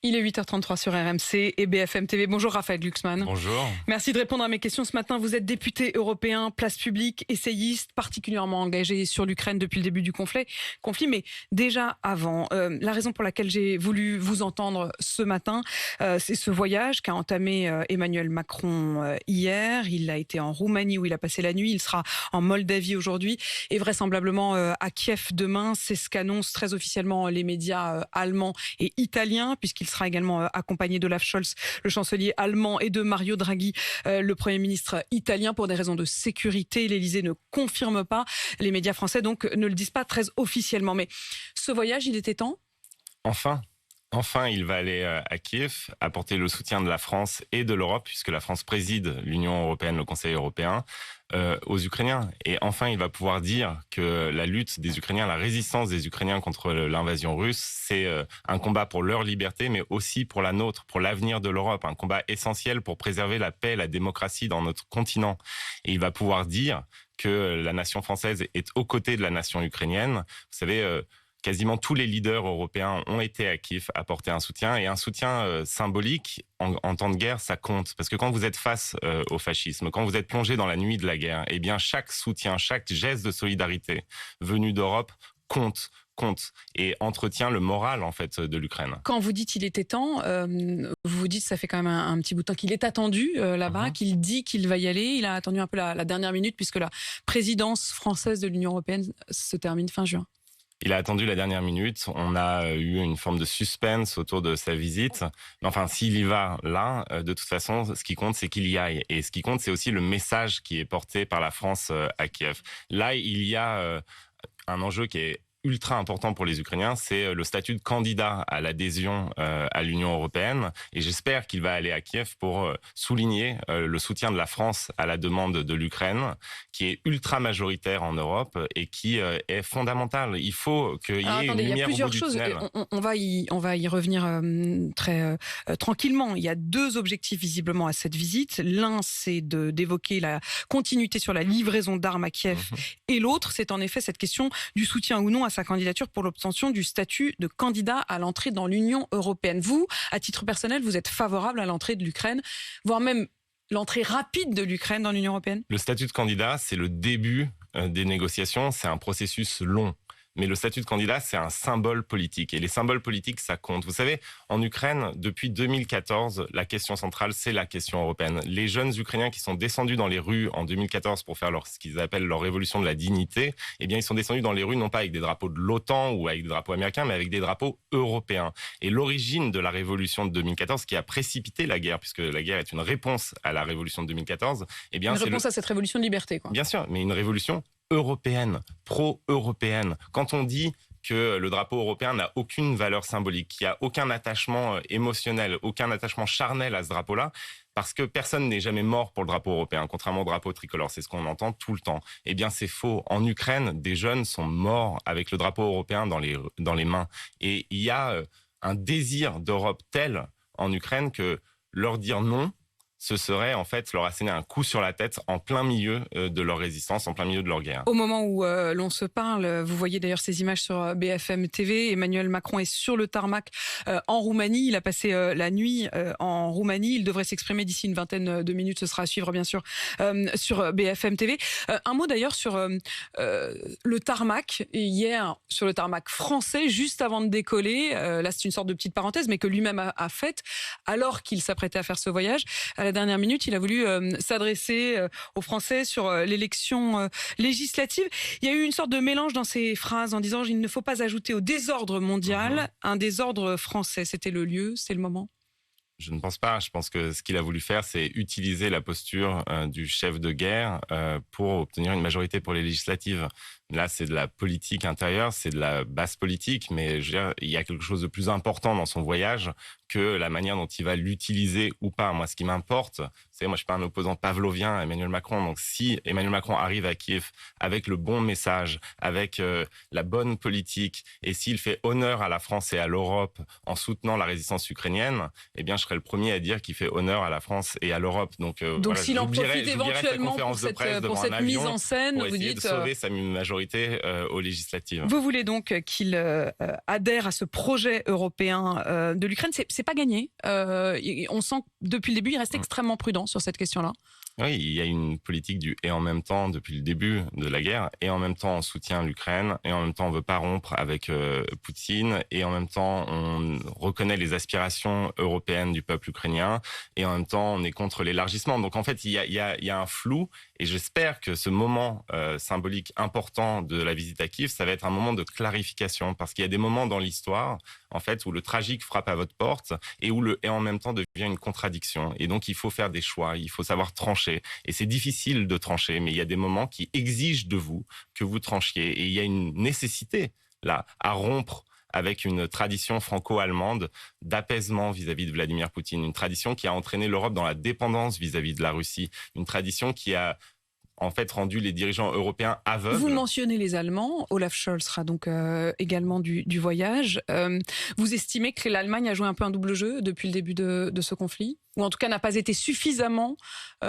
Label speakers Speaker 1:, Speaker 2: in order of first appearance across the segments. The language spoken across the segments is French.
Speaker 1: Il est 8h33 sur RMC et BFM TV. Bonjour Raphaël Glucksmann.
Speaker 2: Bonjour.
Speaker 1: Merci de répondre à mes questions ce matin. Vous êtes député européen, place publique, essayiste, particulièrement engagé sur l'Ukraine depuis le début du conflit. Mais déjà avant, la raison pour laquelle j'ai voulu vous entendre ce matin, c'est ce voyage qu'a entamé Emmanuel Macron hier. Il a été en Roumanie où il a passé la nuit. Il sera en Moldavie aujourd'hui et vraisemblablement à Kiev demain. C'est ce qu'annoncent très officiellement les médias allemands et italiens, puisqu'il sera également accompagné d'Olaf Scholz, le chancelier allemand, et de Mario Draghi, le Premier ministre italien, pour des raisons de sécurité. L'Élysée ne confirme pas. Les médias français donc ne le disent pas très officiellement. Mais ce voyage, il était temps ?
Speaker 2: Enfin, il va aller à Kiev, apporter le soutien de la France et de l'Europe, puisque la France préside l'Union européenne, le Conseil européen, aux Ukrainiens. Et enfin, il va pouvoir dire que la lutte des Ukrainiens, la résistance des Ukrainiens contre l'invasion russe, c'est un combat pour leur liberté, mais aussi pour la nôtre, pour l'avenir de l'Europe, un combat essentiel pour préserver la paix et la démocratie dans notre continent. Et il va pouvoir dire que la nation française est aux côtés de la nation ukrainienne. Vous savez, quasiment tous les leaders européens ont été à Kiev apporter un soutien, et un soutien symbolique en temps de guerre, ça compte. Parce que quand vous êtes face au fascisme, quand vous êtes plongé dans la nuit de la guerre, eh bien chaque soutien, chaque geste de solidarité venu d'Europe compte et entretient le moral en fait de l'Ukraine.
Speaker 1: Quand vous dites il était temps, vous vous dites ça fait quand même un petit bout de temps qu'il est attendu là-bas, qu'il dit qu'il va y aller. Il a attendu un peu la dernière minute, puisque la présidence française de l'Union européenne se termine fin juin.
Speaker 2: Il a attendu la dernière minute. On a eu une forme de suspense autour de sa visite. Mais enfin, s'il y va là, de toute façon, ce qui compte, c'est qu'il y aille. Et ce qui compte, c'est aussi le message qui est porté par la France à Kiev. Là, il y a un enjeu qui est ultra important pour les Ukrainiens, c'est le statut de candidat à l'adhésion à l'Union européenne. Et j'espère qu'il va aller à Kiev pour souligner le soutien de la France à la demande de l'Ukraine, qui est ultra majoritaire en Europe et qui est fondamentale. Il faut qu'il y ait une lumière au bout du tunnel.
Speaker 1: On va y revenir très tranquillement. Il y a deux objectifs visiblement à cette visite. L'un, c'est d'évoquer la continuité sur la livraison d'armes à Kiev. Et l'autre, c'est en effet cette question du soutien ou non à sa candidature pour l'obtention du statut de candidat à l'entrée dans l'Union européenne. Vous, à titre personnel, vous êtes favorable à l'entrée de l'Ukraine, voire même l'entrée rapide de l'Ukraine dans l'Union européenne ?
Speaker 2: Le statut de candidat, c'est le début des négociations, c'est un processus long. Mais le statut de candidat, c'est un symbole politique. Et les symboles politiques, ça compte. Vous savez, en Ukraine, depuis 2014, la question centrale, c'est la question européenne. Les jeunes Ukrainiens qui sont descendus dans les rues en 2014 pour faire ce qu'ils appellent leur révolution de la dignité, eh bien, ils sont descendus dans les rues non pas avec des drapeaux de l'OTAN ou avec des drapeaux américains, mais avec des drapeaux européens. Et l'origine de la révolution de 2014, qui a précipité la guerre, puisque la guerre est une réponse à la révolution de 2014, eh bien,
Speaker 1: une réponse à cette révolution de liberté, quoi.
Speaker 2: Bien sûr, mais une révolution européenne, pro-européenne. Quand on dit que le drapeau européen n'a aucune valeur symbolique, qu'il n'y a aucun attachement émotionnel, aucun attachement charnel à ce drapeau-là, parce que personne n'est jamais mort pour le drapeau européen, contrairement au drapeau tricolore, c'est ce qu'on entend tout le temps. Eh bien, c'est faux. En Ukraine, des jeunes sont morts avec le drapeau européen dans les mains. Et il y a un désir d'Europe tel en Ukraine que leur dire non, ce serait en fait leur asséner un coup sur la tête en plein milieu de leur résistance, en plein milieu de leur guerre.
Speaker 1: Au moment où l'on se parle, vous voyez d'ailleurs ces images sur BFM TV, Emmanuel Macron est sur le tarmac en Roumanie. Il a passé la nuit en Roumanie. Il devrait s'exprimer d'ici une vingtaine de minutes. Ce sera à suivre bien sûr sur BFM TV. Un mot d'ailleurs sur le tarmac. Hier, sur le tarmac français, juste avant de décoller, là c'est une sorte de petite parenthèse, mais que lui-même a faite, alors qu'il s'apprêtait à faire ce voyage. À la dernière minute, il a voulu s'adresser aux Français sur l'élection législative. Il y a eu une sorte de mélange dans ses phrases en disant « il ne faut pas ajouter au désordre mondial un désordre français ». C'était le lieu, c'est le moment ?
Speaker 2: Je ne pense pas. Je pense que ce qu'il a voulu faire, c'est utiliser la posture du chef de guerre pour obtenir une majorité pour les législatives. Là, c'est de la politique intérieure, c'est de la basse politique, mais je veux dire, il y a quelque chose de plus important dans son voyage que la manière dont il va l'utiliser ou pas. Moi, ce qui m'importe, c'est moi, je suis pas un opposant pavlovien à Emmanuel Macron. Donc, si Emmanuel Macron arrive à Kiev avec le bon message, avec la bonne politique, et s'il fait honneur à la France et à l'Europe en soutenant la résistance ukrainienne, eh bien, je serai le premier à dire qu'il fait honneur à la France et à l'Europe. Donc
Speaker 1: voilà, s'il en profite éventuellement pour cette mise en scène,
Speaker 2: vous dites, de sauver sa majorité majorité aux législatives.
Speaker 1: Vous voulez donc qu'il adhère à ce projet européen de l'Ukraine. C'est pas gagné. On sent que depuis le début, il reste extrêmement prudent sur cette question-là.
Speaker 2: Oui, il y a une politique du et en même temps depuis le début de la guerre, et en même temps on soutient l'Ukraine, et en même temps on veut pas rompre avec Poutine, et en même temps on reconnaît les aspirations européennes du peuple ukrainien, et en même temps on est contre l'élargissement. Donc en fait il y a un flou, et j'espère que ce moment symbolique important de la visite à Kiev, ça va être un moment de clarification, parce qu'il y a des moments dans l'histoire en fait où le tragique frappe à votre porte et où le et en même temps devient une contradiction. Et donc il faut faire des choix, il faut savoir trancher. Et c'est difficile de trancher, mais il y a des moments qui exigent de vous que vous tranchiez. Et il y a une nécessité, là, à rompre avec une tradition franco-allemande d'apaisement vis-à-vis de Vladimir Poutine. Une tradition qui a entraîné l'Europe dans la dépendance vis-à-vis de la Russie. Une tradition qui a en fait rendu les dirigeants européens aveugles.
Speaker 1: Vous mentionnez les Allemands. Olaf Scholz sera donc également du voyage. Vous estimez que l'Allemagne a joué un peu un double jeu depuis le début de ce conflit, ou en tout cas n'a pas été suffisamment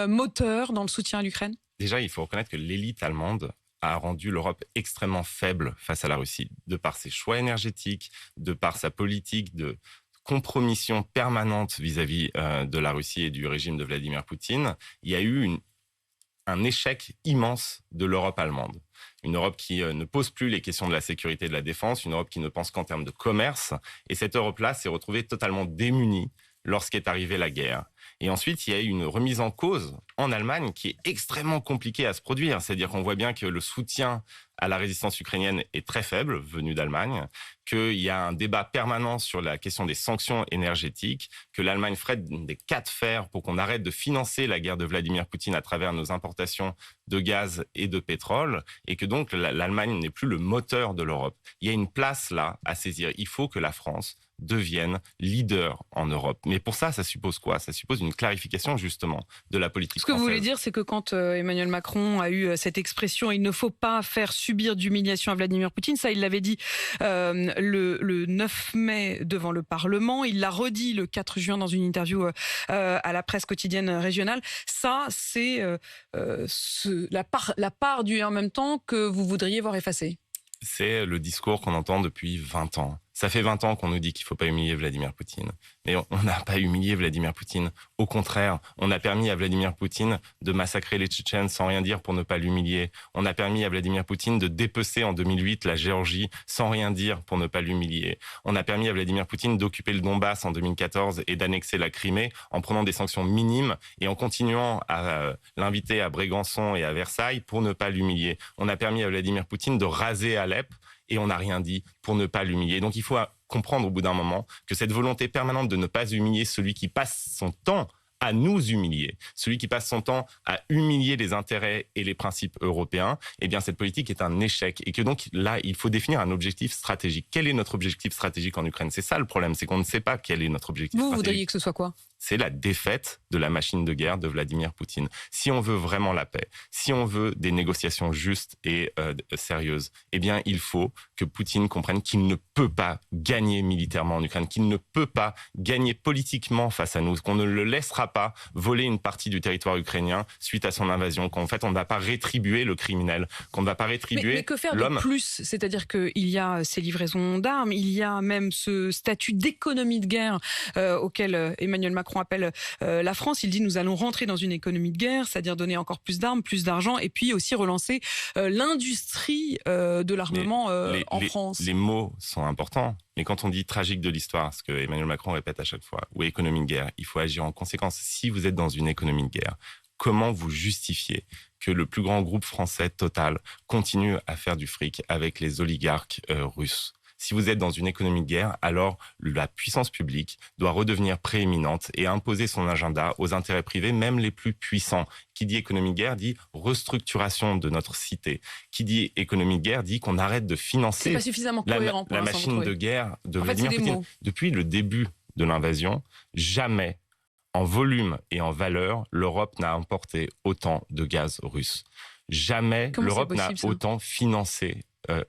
Speaker 1: moteur dans le soutien à l'Ukraine?
Speaker 2: Déjà, il faut reconnaître que l'élite allemande a rendu l'Europe extrêmement faible face à la Russie, de par ses choix énergétiques, de par sa politique de compromission permanente vis-à-vis de la Russie et du régime de Vladimir Poutine. Il y a eu un échec immense de l'Europe allemande. Une Europe qui ne pose plus les questions de la sécurité et de la défense, une Europe qui ne pense qu'en termes de commerce. Et cette Europe-là s'est retrouvée totalement démunie lorsqu'est arrivée la guerre. Et ensuite, il y a eu une remise en cause en Allemagne qui est extrêmement compliquée à se produire. C'est-à-dire qu'on voit bien que le soutien à la résistance ukrainienne est très faible, venu d'Allemagne, qu'il y a un débat permanent sur la question des sanctions énergétiques, que l'Allemagne ferait des cas de fer pour qu'on arrête de financer la guerre de Vladimir Poutine à travers nos importations de gaz et de pétrole, et que donc l'Allemagne n'est plus le moteur de l'Europe. Il y a une place là à saisir. Il faut que la France devienne leader en Europe. Mais pour ça, ça suppose quoi? Ça suppose une clarification justement de la politique française.
Speaker 1: Ce que vous voulez dire, c'est que quand Emmanuel Macron a eu cette expression « il ne faut pas faire subir d'humiliation à Vladimir Poutine », ça il l'avait dit le 9 mai devant le Parlement, il l'a redit le 4 juin dans une interview à la presse quotidienne régionale. Ça, c'est la part du « en même temps » que vous voudriez voir effacée.
Speaker 2: C'est le discours qu'on entend depuis 20 ans. Ça fait 20 ans qu'on nous dit qu'il ne faut pas humilier Vladimir Poutine. Mais on n'a pas humilié Vladimir Poutine. Au contraire, on a permis à Vladimir Poutine de massacrer les Tchétchènes sans rien dire pour ne pas l'humilier. On a permis à Vladimir Poutine de dépecer en 2008 la Géorgie sans rien dire pour ne pas l'humilier. On a permis à Vladimir Poutine d'occuper le Donbass en 2014 et d'annexer la Crimée en prenant des sanctions minimes et en continuant à l'inviter à Brégançon et à Versailles pour ne pas l'humilier. On a permis à Vladimir Poutine de raser Alep et on n'a rien dit pour ne pas l'humilier. Donc il faut comprendre au bout d'un moment que cette volonté permanente de ne pas humilier celui qui passe son temps à nous humilier, celui qui passe son temps à humilier les intérêts et les principes européens, eh bien cette politique est un échec. Et que donc là, il faut définir un objectif stratégique. Quel est notre objectif stratégique en Ukraine? C'est ça le problème, c'est qu'on ne sait pas quel est notre objectif stratégique.
Speaker 1: Vous voudriez que ce soit quoi?
Speaker 2: C'est la défaite de la machine de guerre de Vladimir Poutine. Si on veut vraiment la paix, si on veut des négociations justes et sérieuses, eh bien, il faut que Poutine comprenne qu'il ne peut pas gagner militairement en Ukraine, qu'il ne peut pas gagner politiquement face à nous, qu'on ne le laissera pas voler une partie du territoire ukrainien suite à son invasion, qu'en fait, on ne va pas rétribuer le criminel, qu'on ne va pas rétribuer
Speaker 1: mais que faire
Speaker 2: l'homme.
Speaker 1: De plus? C'est-à-dire qu'il y a ces livraisons d'armes, il y a même ce statut d'économie de guerre auquel Emmanuel Macron appelle la France. Il dit nous allons rentrer dans une économie de guerre, c'est-à-dire donner encore plus d'armes, plus d'argent, et puis aussi relancer l'industrie de l'armement en France.
Speaker 2: Les mots sont importants, mais quand on dit tragique de l'histoire, ce que Emmanuel Macron répète à chaque fois, ou économie de guerre, il faut agir en conséquence. Si vous êtes dans une économie de guerre, comment vous justifiez que le plus grand groupe français, Total, continue à faire du fric avec les oligarques russes? Si vous êtes dans une économie de guerre, alors la puissance publique doit redevenir prééminente et imposer son agenda aux intérêts privés, même les plus puissants. Qui dit économie de guerre dit restructuration de notre cité. Qui dit économie de guerre dit qu'on arrête de financer
Speaker 1: C'est pas suffisamment cohérent pour
Speaker 2: la machine de guerre de Vladimir Poutine. Depuis le début de l'invasion, jamais, en volume et en valeur, l'Europe n'a importé autant de gaz russe. Jamais l'Europe n'a autant financé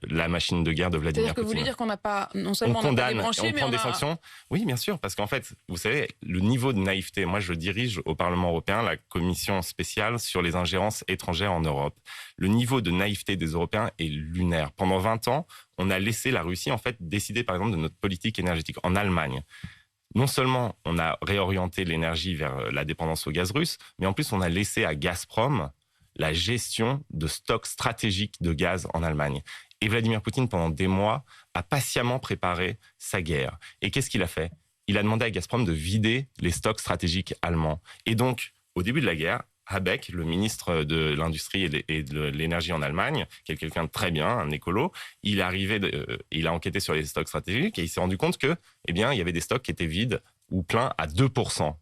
Speaker 2: la machine de guerre de Vladimir
Speaker 1: C'est-à-dire que vous
Speaker 2: Poutine.
Speaker 1: voulez dire qu'on n'a pas, non
Speaker 2: On
Speaker 1: seulement on n'a pas
Speaker 2: condamne,
Speaker 1: débranché,
Speaker 2: on
Speaker 1: mais
Speaker 2: prend
Speaker 1: on
Speaker 2: des
Speaker 1: a...
Speaker 2: sanctions. Oui, bien sûr, parce qu'en fait, vous savez, le niveau de naïveté, moi je dirige au Parlement européen la commission spéciale sur les ingérences étrangères en Europe. Le niveau de naïveté des Européens est lunaire. Pendant 20 ans, on a laissé la Russie en fait décider par exemple de notre politique énergétique. En Allemagne, non seulement on a réorienté l'énergie vers la dépendance au gaz russe, mais en plus on a laissé à Gazprom la gestion de stocks stratégiques de gaz en Allemagne. Et Vladimir Poutine, pendant des mois, a patiemment préparé sa guerre. Et qu'est-ce qu'il a fait ? Il a demandé à Gazprom de vider les stocks stratégiques allemands. Et donc, au début de la guerre, Habeck, le ministre de l'Industrie et de l'Énergie en Allemagne, qui est quelqu'un de très bien, un écolo, il a enquêté sur les stocks stratégiques et il s'est rendu compte que, il y avait des stocks qui étaient vides ou pleins à 2%.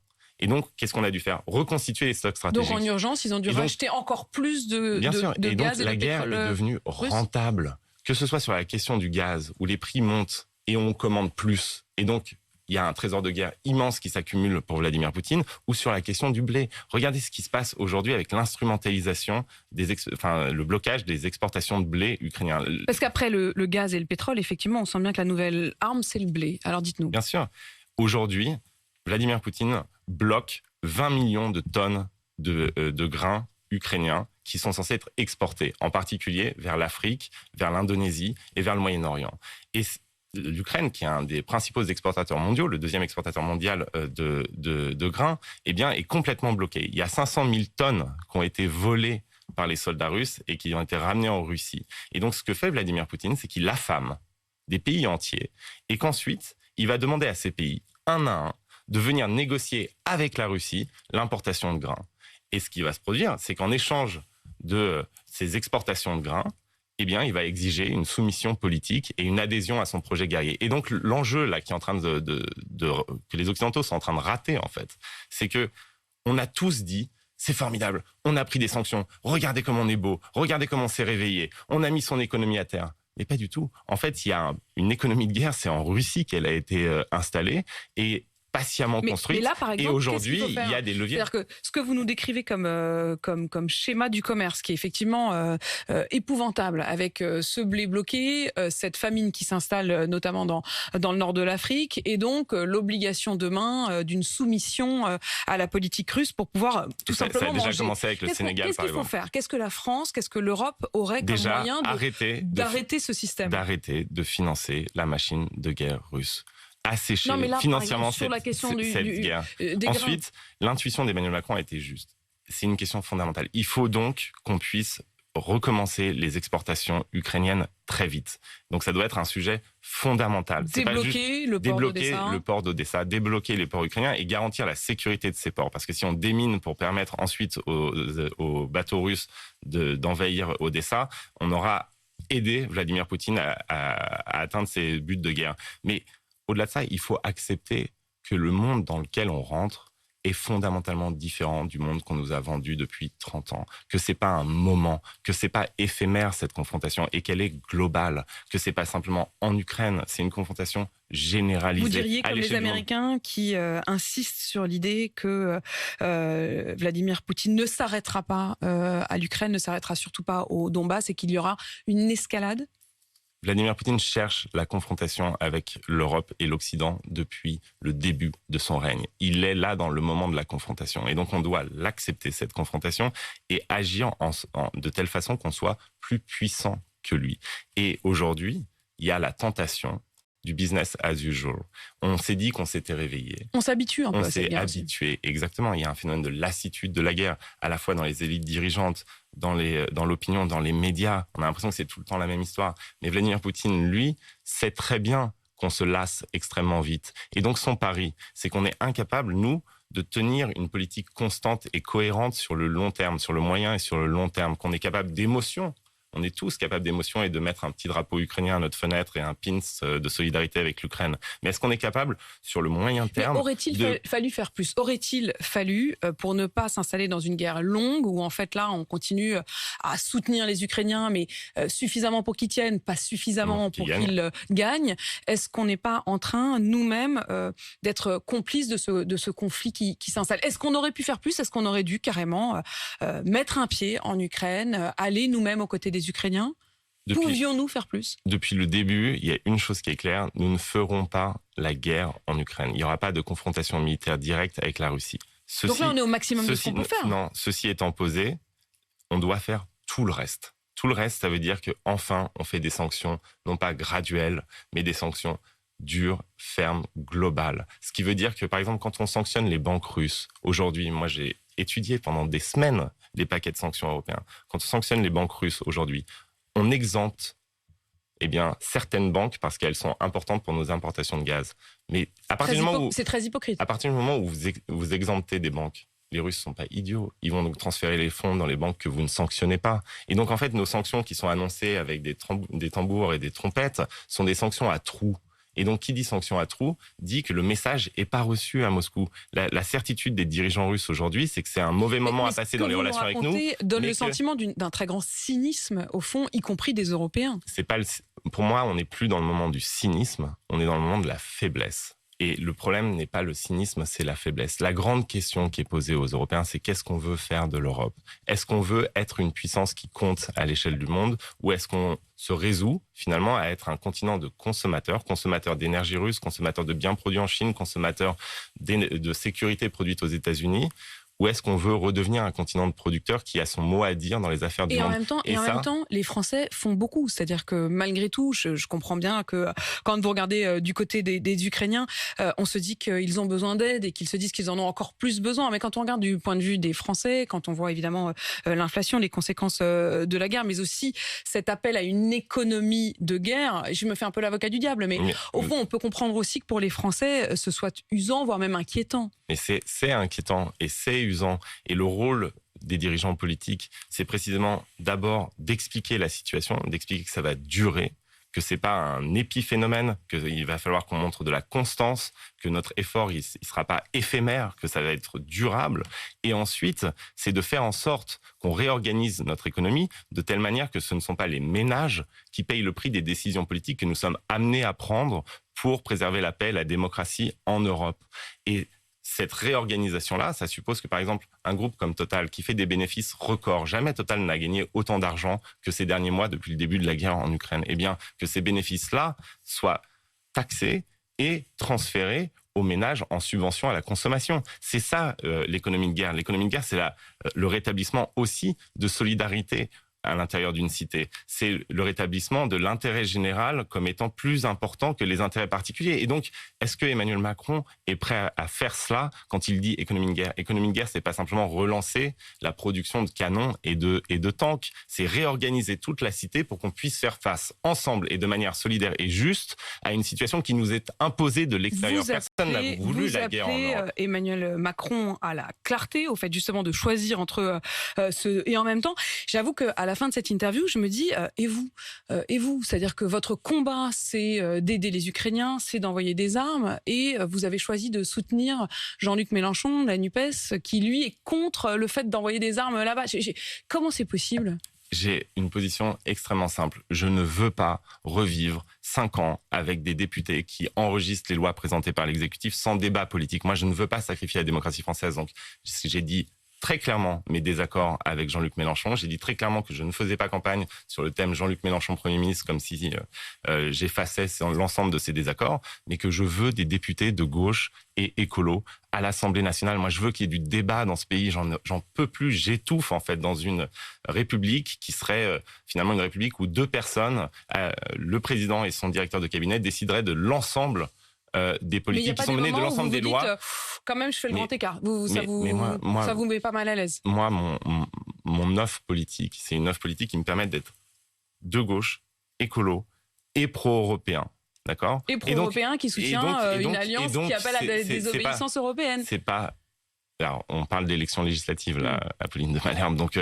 Speaker 2: Et donc, qu'est-ce qu'on a dû faire ? Reconstituer les stocks stratégiques.
Speaker 1: Donc en urgence, ils ont dû racheter encore plus de
Speaker 2: bien sûr.
Speaker 1: de
Speaker 2: et
Speaker 1: gaz
Speaker 2: donc,
Speaker 1: et de
Speaker 2: la guerre
Speaker 1: pétrole
Speaker 2: est devenue
Speaker 1: russe.
Speaker 2: rentable. Que ce soit sur la question du gaz, où les prix montent et on commande plus. Et donc, il y a un trésor de guerre immense qui s'accumule pour Vladimir Poutine, ou sur la question du blé. Regardez ce qui se passe aujourd'hui avec l'instrumentalisation, le blocage des exportations de blé ukrainien.
Speaker 1: Parce qu'après le gaz et le pétrole, effectivement, on sent bien que la nouvelle arme, c'est le blé. Alors dites-nous.
Speaker 2: Bien sûr. Aujourd'hui, Vladimir Poutine bloque 20 millions de tonnes de grains ukrainiens qui sont censés être exportés, en particulier vers l'Afrique, vers l'Indonésie et vers le Moyen-Orient. Et l'Ukraine, qui est un des principaux exportateurs mondiaux, le deuxième exportateur mondial de grains, est complètement bloqué. Il y a 500 000 tonnes qui ont été volées par les soldats russes et qui ont été ramenées en Russie. Et donc, ce que fait Vladimir Poutine, c'est qu'il affame des pays entiers et qu'ensuite, il va demander à ces pays, un à un, de venir négocier avec la Russie l'importation de grains. Et ce qui va se produire, c'est qu'en échange de ces exportations de grains, il va exiger une soumission politique et une adhésion à son projet guerrier. Et donc, l'enjeu là qui est en train que les Occidentaux sont en train de rater, en fait, c'est que on a tous dit, c'est formidable, on a pris des sanctions, regardez comme on est beau, regardez comment on s'est réveillé, on a mis son économie à terre. Mais pas du tout. En fait, il y a une économie de guerre, c'est en Russie qu'elle a été installée et patiemment construite.
Speaker 1: Mais là, par exemple,
Speaker 2: et aujourd'hui, il y a des leviers.
Speaker 1: C'est-à-dire que ce que vous nous décrivez comme schéma du commerce, qui est effectivement épouvantable, avec ce blé bloqué, cette famine qui s'installe notamment dans le nord de l'Afrique, et donc l'obligation demain d'une soumission à la politique russe pour pouvoir tout simplement manger.
Speaker 2: Ça a déjà commencé avec le Sénégal, par exemple.
Speaker 1: Qu'est-ce qu'il faut faire ? Qu'est-ce que la France, qu'est-ce que l'Europe aurait comme moyen d'arrêter ce système ?
Speaker 2: D'arrêter de financer la machine de guerre russe. Assécher
Speaker 1: financièrement cette
Speaker 2: guerre. Ensuite, l'intuition d'Emmanuel Macron a été juste. C'est une question fondamentale. Il faut donc qu'on puisse recommencer les exportations ukrainiennes très vite. Donc ça doit être un sujet fondamental.
Speaker 1: Débloquer le
Speaker 2: port d'Odessa, débloquer les ports ukrainiens et garantir la sécurité de ces ports. Parce que si on démine pour permettre ensuite aux bateaux russes d'envahir Odessa, on aura aidé Vladimir Poutine à atteindre ses buts de guerre. Mais au-delà de ça, il faut accepter que le monde dans lequel on rentre est fondamentalement différent du monde qu'on nous a vendu depuis 30 ans. Que c'est pas un moment, que c'est pas éphémère cette confrontation et qu'elle est globale. Que c'est pas simplement en Ukraine, c'est une confrontation généralisée.
Speaker 1: Vous diriez comme les Américains qui insistent sur l'idée que Vladimir Poutine ne s'arrêtera pas à l'Ukraine, ne s'arrêtera surtout pas au Donbass et qu'il y aura une escalade ?
Speaker 2: Vladimir Poutine cherche la confrontation avec l'Europe et l'Occident depuis le début de son règne. Il est là dans le moment de la confrontation. Et donc, on doit l'accepter, cette confrontation, et agir de telle façon qu'on soit plus puissant que lui. Et aujourd'hui, il y a la tentation du business as usual. On s'est dit qu'on s'était réveillé.
Speaker 1: On s'habitue un peu à cette guerre.
Speaker 2: On s'est habitué, exactement. Il y a un phénomène de lassitude de la guerre, à la fois dans les élites dirigeantes, dans l'opinion, dans les médias. On a l'impression que c'est tout le temps la même histoire. Mais Vladimir Poutine, lui, sait très bien qu'on se lasse extrêmement vite. Et donc son pari, c'est qu'on est incapable, nous, de tenir une politique constante et cohérente sur le long terme, sur le moyen et sur le long terme, qu'on est capable d'émotion. On est tous capables d'émotion et de mettre un petit drapeau ukrainien à notre fenêtre et un pins de solidarité avec l'Ukraine. Mais est-ce qu'on est capable, sur le moyen terme...
Speaker 1: Mais aurait-il fallu faire plus ? Aurait-il fallu, pour ne pas s'installer dans une guerre longue, où en fait là, on continue à soutenir les Ukrainiens, mais suffisamment pour qu'ils tiennent, pas suffisamment pour qu'ils gagnent. Est-ce qu'on n'est pas en train, nous-mêmes, d'être complices de ce conflit qui s'installe ? Est-ce qu'on aurait pu faire plus ? Est-ce qu'on aurait dû carrément mettre un pied en Ukraine, aller nous-mêmes aux côtés des Ukrainiens ? Pouvions-nous faire plus ?
Speaker 2: Depuis le début, il y a une chose qui est claire, nous ne ferons pas la guerre en Ukraine. Il n'y aura pas de confrontation militaire directe avec la Russie.
Speaker 1: Donc là, on est au maximum de ce qu'on peut faire.
Speaker 2: Non, ceci étant posé, on doit faire tout le reste. Tout le reste, ça veut dire qu'enfin, on fait des sanctions, non pas graduelles, mais des sanctions dures, fermes, globales. Ce qui veut dire que, par exemple, quand on sanctionne les banques russes, aujourd'hui, moi j'ai étudié pendant des semaines les paquets de sanctions européens. Quand on sanctionne les banques russes aujourd'hui, on exempte certaines banques parce qu'elles sont importantes pour nos importations de gaz. Mais à partir du moment où...
Speaker 1: C'est très hypocrite.
Speaker 2: À partir du moment où vous exemptez des banques, les Russes ne sont pas idiots. Ils vont donc transférer les fonds dans les banques que vous ne sanctionnez pas. Et donc, en fait, nos sanctions qui sont annoncées avec des tambours et des trompettes sont des sanctions à trous. Et donc, qui dit sanction à trous dit que le message n'est pas reçu à Moscou. La certitude des dirigeants russes aujourd'hui, c'est que c'est un mauvais moment à passer dans les relations avec nous.
Speaker 1: Donne le sentiment d'un très grand cynisme, au fond, y compris des Européens.
Speaker 2: Pour moi, on n'est plus dans le moment du cynisme, on est dans le moment de la faiblesse. Et le problème n'est pas le cynisme, c'est la faiblesse. La grande question qui est posée aux Européens, c'est qu'est-ce qu'on veut faire de l'Europe ? Est-ce qu'on veut être une puissance qui compte à l'échelle du monde ou est-ce qu'on se résout finalement à être un continent de consommateurs d'énergie russe, consommateurs de biens produits en Chine, consommateurs de sécurité produite aux États-Unis ? Ou est-ce qu'on veut redevenir un continent de producteurs qui a son mot à dire dans les affaires du monde ?
Speaker 1: En même temps, les Français font beaucoup. C'est-à-dire que malgré tout, je comprends bien que quand vous regardez du côté des Ukrainiens, on se dit qu'ils ont besoin d'aide et qu'ils se disent qu'ils en ont encore plus besoin. Mais quand on regarde du point de vue des Français, quand on voit évidemment l'inflation, les conséquences de la guerre, mais aussi cet appel à une économie de guerre, je me fais un peu l'avocat du diable, mais au fond, on peut comprendre aussi que pour les Français, ce soit usant, voire même inquiétant.
Speaker 2: Mais c'est inquiétant et c'est usant. Et le rôle des dirigeants politiques, c'est précisément d'abord d'expliquer la situation, d'expliquer que ça va durer, que c'est pas un épiphénomène, qu'il va falloir qu'on montre de la constance, que notre effort il sera pas éphémère, que ça va être durable. Et ensuite, c'est de faire en sorte qu'on réorganise notre économie de telle manière que ce ne sont pas les ménages qui payent le prix des décisions politiques que nous sommes amenés à prendre pour préserver la paix et la démocratie en Europe. Et cette réorganisation-là, ça suppose que, par exemple, un groupe comme Total, qui fait des bénéfices records, jamais Total n'a gagné autant d'argent que ces derniers mois depuis le début de la guerre en Ukraine, eh bien, que ces bénéfices-là soient taxés et transférés aux ménages en subvention à la consommation. C'est ça, l'économie de guerre. L'économie de guerre, c'est le rétablissement aussi de solidarité à l'intérieur d'une cité. C'est le rétablissement de l'intérêt général comme étant plus important que les intérêts particuliers. Et donc, est-ce que Emmanuel Macron est prêt à faire cela quand il dit économie de guerre ? Économie de guerre, c'est pas simplement relancer la production de canons et de tanks. C'est réorganiser toute la cité pour qu'on puisse faire face ensemble et de manière solidaire et juste à une situation qui nous est imposée de l'extérieur. Personne n'a voulu la guerre en Europe.
Speaker 1: Emmanuel Macron à la clarté, au fait justement de choisir entre et en même temps, j'avoue qu'à la fin de cette interview, je me dis, et vous, c'est-à-dire que votre combat, c'est d'aider les Ukrainiens, c'est d'envoyer des armes, et vous avez choisi de soutenir Jean-Luc Mélenchon, la NUPES, qui lui est contre le fait d'envoyer des armes là-bas. Comment c'est possible ?
Speaker 2: J'ai une position extrêmement simple. Je ne veux pas revivre 5 ans avec des députés qui enregistrent les lois présentées par l'exécutif sans débat politique. Moi, je ne veux pas sacrifier la démocratie française. Donc, j'ai dit très clairement mes désaccords avec Jean-Luc Mélenchon. J'ai dit très clairement que je ne faisais pas campagne sur le thème Jean-Luc Mélenchon Premier ministre comme si j'effaçais l'ensemble de ces désaccords, mais que je veux des députés de gauche et écolos à l'Assemblée nationale. Moi, je veux qu'il y ait du débat dans ce pays. J'en peux plus. J'étouffe en fait dans une république qui serait finalement une république où 2 personnes, le président et son directeur de cabinet, décideraient de l'ensemble des politiques qui sont menées, de l'ensemble des lois.
Speaker 1: Quand même, je fais le grand écart. Ça vous met pas mal à l'aise.
Speaker 2: Moi, mon offre politique, c'est une offre politique qui me permet d'être de gauche, écolo et pro-européen. D'accord ?
Speaker 1: Et pro-européen qui soutient une alliance qui appelle à la désobéissance européenne.
Speaker 2: C'est pas. Alors, on parle d'élections législatives, là, Apolline de Malherbe. Donc,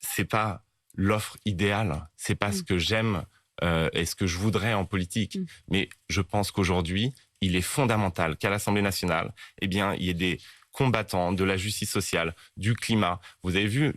Speaker 2: c'est pas l'offre idéale. C'est pas ce que j'aime et ce que je voudrais en politique. Mais je pense qu'aujourd'hui, il est fondamental qu'à l'Assemblée nationale, eh bien, il y ait des combattants de la justice sociale, du climat. Vous avez vu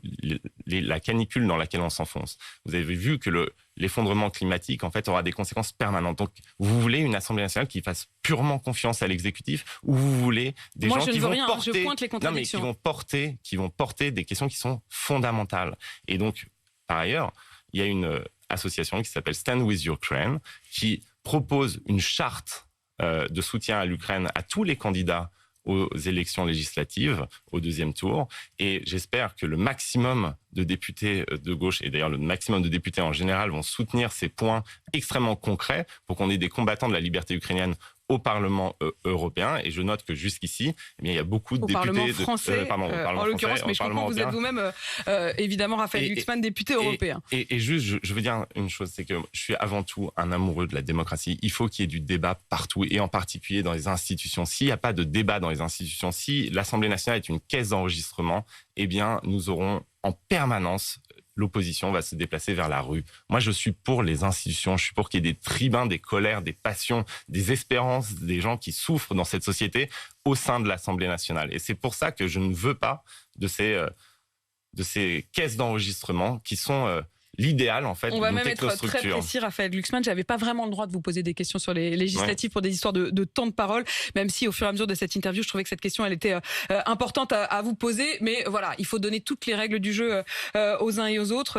Speaker 2: la canicule dans laquelle on s'enfonce. Vous avez vu que l'effondrement climatique, en fait, aura des conséquences permanentes. Donc, vous voulez une Assemblée nationale qui fasse purement confiance à l'exécutif, ou vous voulez des gens qui vont porter,
Speaker 1: je pointe les contradictions.
Speaker 2: Non, mais qui vont porter des questions qui sont fondamentales. Et donc, par ailleurs, il y a une association qui s'appelle Stand with Ukraine, qui propose une charte de soutien à l'Ukraine à tous les candidats aux élections législatives, au deuxième tour. Et j'espère que le maximum de députés de gauche, et d'ailleurs le maximum de députés en général, vont soutenir ces points extrêmement concrets pour qu'on ait des combattants de la liberté ukrainienne au Parlement européen. Et je note que jusqu'ici, eh bien, il y a beaucoup de députés...
Speaker 1: Parlement français, en l'occurrence, mais je comprends que vous êtes vous-même, évidemment, Raphaël Glucksmann, député européen.
Speaker 2: Et juste, je veux dire une chose, c'est que je suis avant tout un amoureux de la démocratie. Il faut qu'il y ait du débat partout, et en particulier dans les institutions. S'il n'y a pas de débat dans les institutions, si l'Assemblée nationale est une caisse d'enregistrement, eh bien, nous aurons en permanence... l'opposition va se déplacer vers la rue. Moi, je suis pour les institutions. Je suis pour qu'il y ait des tribuns, des colères, des passions, des espérances, des gens qui souffrent dans cette société au sein de l'Assemblée nationale. Et c'est pour ça que je ne veux pas de ces caisses d'enregistrement qui sont... l'idéal, en fait,
Speaker 1: on va même être très précis, Raphaël Glucksmann. J'avais pas vraiment le droit de vous poser des questions sur les législatives pour des histoires de temps de parole, même si au fur et à mesure de cette interview, je trouvais que cette question, elle était importante à vous poser. Mais voilà, il faut donner toutes les règles du jeu aux uns et aux autres.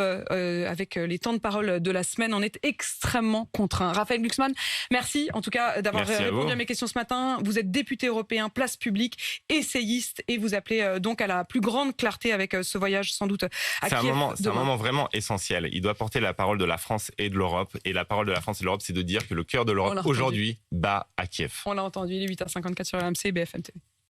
Speaker 1: Avec les temps de parole de la semaine, on est extrêmement contraint. Raphaël Glucksmann, merci en tout cas d'avoir répondu à mes questions ce matin. Vous êtes député européen, place publique, essayiste, et vous appelez donc à la plus grande clarté avec ce voyage sans doute à Kiev.
Speaker 2: C'est un moment vraiment essentiel. Il doit porter la parole de la France et de l'Europe. Et la parole de la France et de l'Europe, c'est de dire que le cœur de l'Europe aujourd'hui bat à Kiev.
Speaker 1: On l'a entendu, il est 8h54 sur RMC, BFM TV.